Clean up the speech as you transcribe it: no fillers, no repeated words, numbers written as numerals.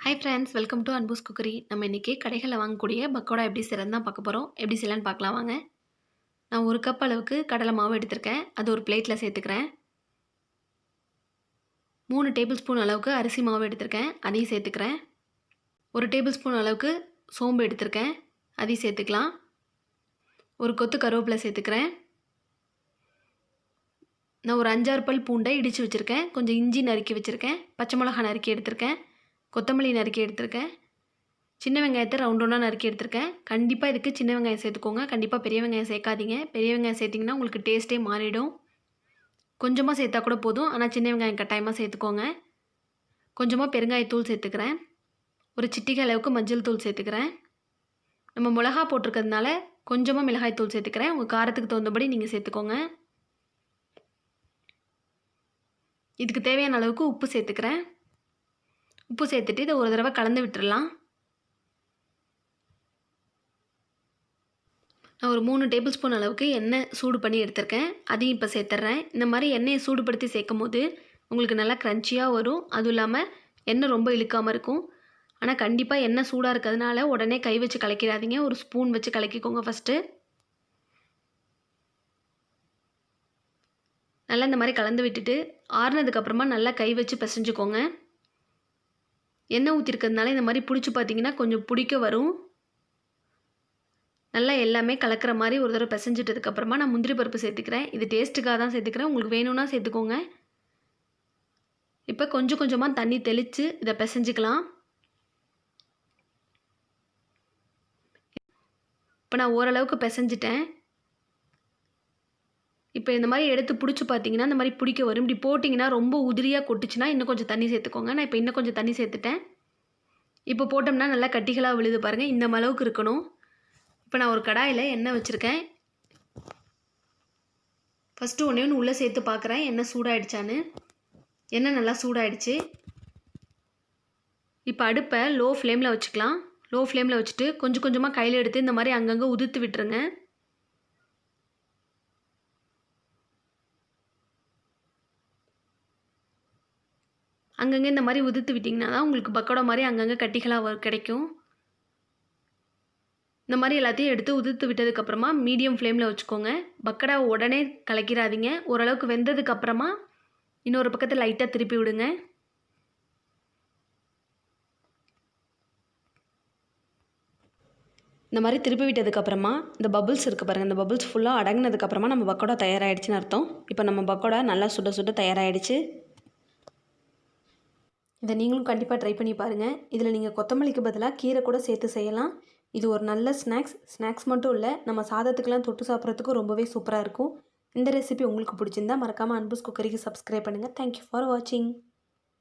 Hi friends, welcome to Anbu's cookery. நம்ம இன்றைக்கி கடைகளில் வாங்கக்கூடிய பக்கோடா எப்படி செய்கிறது தான் பார்க்க போகிறோம். எப்படி செய்யலான்னு பார்க்கலாம் வாங்க. நான் 1 கப் அளவுக்கு கடலை மாவு எடுத்திருக்கேன். அது ஒரு பிளேட்டில் சேர்த்துக்கிறேன். 3 டேபிள் ஸ்பூன் அளவுக்கு அரிசி மாவு எடுத்திருக்கேன். அதையும் சேர்த்துக்கிறேன். 1 டேபிள் ஸ்பூன் அளவுக்கு சோம்பு எடுத்திருக்கேன். அதையும் சேர்த்துக்கலாம். ஒரு கொத்து கருவேப்பிலை சேர்த்துக்கிறேன். நான் ஒரு 5-6 பல் பூண்டை இடித்து வச்சுருக்கேன். கொஞ்சம் இஞ்சி நறுக்கி வச்சுருக்கேன். பச்சை மிளகாய் நறுக்கி எடுத்திருக்கேன். கொத்தமல்லி நறுக்கி எடுத்திருக்கேன். சின்ன வெங்காயத்தை ரவுண்ட் ரவுண்டாக நறுக்கி எடுத்திருக்கேன். கண்டிப்பாக இதுக்கு சின்ன வெங்காயம் சேர்த்துக்கோங்க. கண்டிப்பாக பெரிய வெங்காயம் சேர்க்காதீங்க. பெரிய வெங்காயம் சேர்த்திங்கன்னா உங்களுக்கு டேஸ்ட்டே மாறிடும். கொஞ்சமாக சேர்த்தா கூட போதும், ஆனால் சின்ன வெங்காயம் கட்டாயமாக சேர்த்துக்கோங்க. கொஞ்சமாக பெருங்காயத்தூள் சேர்த்துக்கிறேன். ஒரு சிட்டிகை அளவுக்கு மஞ்சள் தூள் சேர்த்துக்கிறேன். நம்ம மிளகா போட்டிருக்கிறதுனால கொஞ்சமாக மிளகாய் தூள் சேர்த்துக்கிறேன். உங்கள் காரத்துக்கு தகுந்தபடி நீங்கள் சேர்த்துக்கோங்க. இதுக்கு தேவையான அளவுக்கு உப்பு சேர்த்துக்கிறேன். உப்பு சேர்த்துட்டு இதை ஒரு தடவை கலந்து விட்டுடலாம். நான் ஒரு 3 டேபிள் ஸ்பூன் அளவுக்கு எண்ணெய் சூடு பண்ணி எடுத்திருக்கேன். அதையும் இப்போ சேர்த்துட்றேன். இந்த மாதிரி எண்ணெயை சூடுபடுத்தி சேர்க்கும் போது உங்களுக்கு நல்லா க்ரன்ச்சியாக வரும். அதுவும் இல்லாமல் எண்ணெய் ரொம்ப இழுக்காமல் இருக்கும். ஆனால் கண்டிப்பாக எண்ணெய் சூடாக இருக்கிறதுனால உடனே கை வச்சு கலக்கிடாதீங்க. ஒரு ஸ்பூன் வச்சு கலக்கிக்கோங்க ஃபஸ்ட்டு. நல்லா இந்த மாதிரி கலந்து விட்டுட்டு ஆறுனதுக்கப்புறமா நல்லா கை வச்சு பிசைஞ்சுக்கோங்க. எண்ணெய் ஊற்றிருக்கிறதுனால இந்த மாதிரி பிடிச்சி பார்த்தீங்கன்னா கொஞ்சம் பிடிக்க வரும். நல்லா எல்லாமே கலக்கிற மாதிரி ஒரு தடவை பிசைஞ்சிட்டதுக்கப்புறமா நான் முந்திரி பருப்பு சேர்த்துக்கிறேன். இது டேஸ்ட்டுக்காக தான் சேர்த்துக்கிறேன். உங்களுக்கு வேணும்னா சேர்த்துக்கோங்க. இப்போ கொஞ்சம் கொஞ்சமாக தண்ணி தெளித்து இதை பிசைஞ்சிக்கலாம். இப்போ நான் ஓரளவுக்கு பிசைஞ்சிட்டேன். இப்போ இந்த மாதிரி எடுத்து பிடிச்சி பார்த்தீங்கன்னா இந்த மாதிரி பிடிக்க வரும். இப்படி போட்டிங்கன்னா ரொம்ப உதிரியாக கொட்டுச்சுன்னா இன்னும் கொஞ்சம் தண்ணி சேர்த்துக்கோங்க. நான் இப்போ இன்னும் கொஞ்சம் தண்ணி சேர்த்துட்டேன். இப்போ போட்டோம்னா நல்லா கட்டிகளாக விழுது பாருங்கள். இந்த அளவுக்கு இருக்கணும். இப்போ நான் ஒரு கடாயில் எண்ணெய் வச்சுருக்கேன். ஃபஸ்ட்டு ஒன்று உள்ளே சேர்த்து பார்க்குறேன் எண்ணெய் சூடாகிடுச்சான்னு. எண்ணெய் நல்லா சூடாகிடுச்சு. இப்போ அடுப்பை லோ ஃப்ளேமில் வச்சுக்கலாம். லோ ஃப்ளேமில் வச்சுட்டு கொஞ்சம் கொஞ்சமாக கையில் எடுத்து இந்த மாதிரி அங்கங்கே உதிர்த்து விட்டுருங்க. அங்கங்கே இந்த மாதிரி உதிர்த்து விட்டிங்கன்னா தான் உங்களுக்கு பக்கோடா மாதிரி அங்கங்கே கட்டிகளாக கிடைக்கும். இந்த மாதிரி எல்லாத்தையும் எடுத்து உதிர்த்து விட்டதுக்கப்புறமா மீடியம் ஃப்ளேமில் வச்சுக்கோங்க. பக்கோடா உடனே கலக்கிடாதீங்க. ஓரளவுக்கு வெந்ததுக்கப்புறமா இன்னொரு பக்கத்தை லைட்டாக திருப்பி விடுங்க. இந்த மாதிரி திருப்பி விட்டதுக்கப்புறமா இந்த பபுள்ஸ் இருக்குது பாருங்கள். இந்த பபுள்ஸ் ஃபுல்லாக அடங்கினதுக்கப்புறமா நம்ம பக்கோடா தயாராகிடுச்சின்னு அர்த்தம். இப்போ நம்ம பக்கோடா நல்லா சுட சுட தயாராகிடுச்சு. இதை நீங்களும் கண்டிப்பாக ட்ரை பண்ணி பாருங்கள். இதில் நீங்கள் கொத்தமல்லிக்கு பதிலாக கீரை கூட சேர்த்து செய்யலாம். இது ஒரு நல்ல ஸ்நாக்ஸ் மட்டும் இல்லை, நம்ம சாதத்துக்கெலாம் தொட்டு சாப்பிட்றதுக்கும் ரொம்பவே சூப்பராக இருக்கும். இந்த ரெசிபி உங்களுக்கு பிடிச்சிருந்தா மறக்காமல் அன்பூஸ் குக்கரிக்கு சப்ஸ்கிரைப் பண்ணுங்கள். தேங்க்யூ ஃபார் வாட்சிங்.